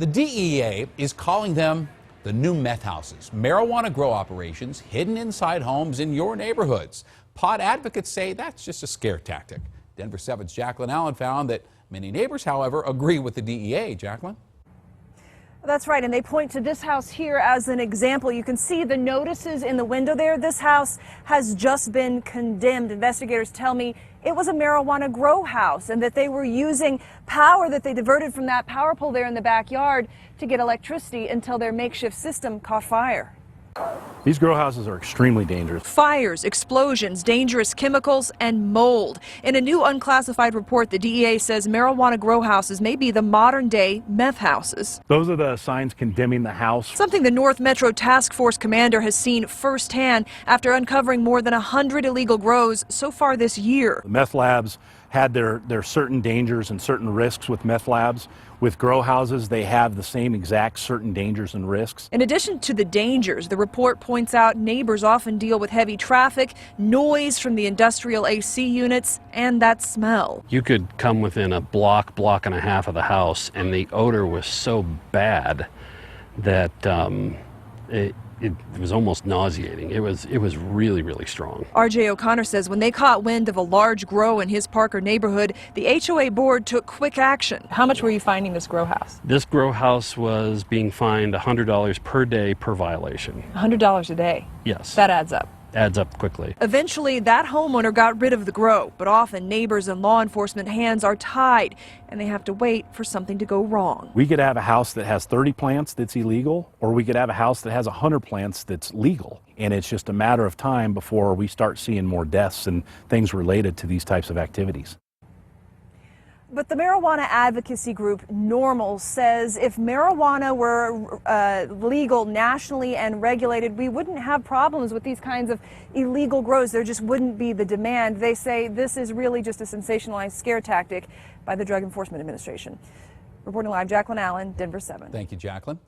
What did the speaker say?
The DEA is calling them the new meth houses, marijuana grow operations hidden inside homes in your neighborhoods. Pot advocates say that's just a scare tactic. Denver 7's Jaclyn Allen found that many neighbors, however, agree with the DEA. Jaclyn? That's right, and they point to this house here as an example. You can see the notices in the window there. This house has just been condemned. Investigators tell me it was a marijuana grow house and that they were using power that they diverted from that power pole there in the backyard to get electricity until their makeshift system caught fire. These grow houses are extremely dangerous. Fires, explosions, dangerous chemicals, and mold. In a new unclassified report, the DEA says marijuana grow houses may be the modern-day meth houses. Those are the signs condemning the house. Something the North Metro Task Force commander has seen firsthand after uncovering more than 100 illegal grows so far this year. The meth labs had their certain dangers and certain risks with meth labs. With grow houses, they have the same exact certain dangers and risks. In addition to the dangers, the report points out neighbors often deal with heavy traffic, noise from the industrial AC units, and that smell. You could come within a block and a half of the house, and the odor was so bad that it was almost nauseating. It was really, really strong. R.J. O'Connor says when they caught wind of a large grow in his Parker neighborhood, the HOA board took quick action. How much were you finding this grow house? This grow house was being fined $100 per day per violation. $100 a day? Yes. That adds up. Adds up quickly. Eventually, that homeowner got rid of the grow, but often neighbors and law enforcement hands are tied, and they have to wait for something to go wrong. We could have a house that has 30 plants that's illegal, or we could have a house that has 100 plants that's legal. And it's just a matter of time before we start seeing more deaths and things related to these types of activities. But the marijuana advocacy group NORML says if marijuana were legal nationally and regulated, we wouldn't have problems with these kinds of illegal grows. There just wouldn't be the demand. They say this is really just a sensationalized scare tactic by the Drug Enforcement Administration. Reporting live, Jaclyn Allen, Denver 7. Thank you, Jaclyn.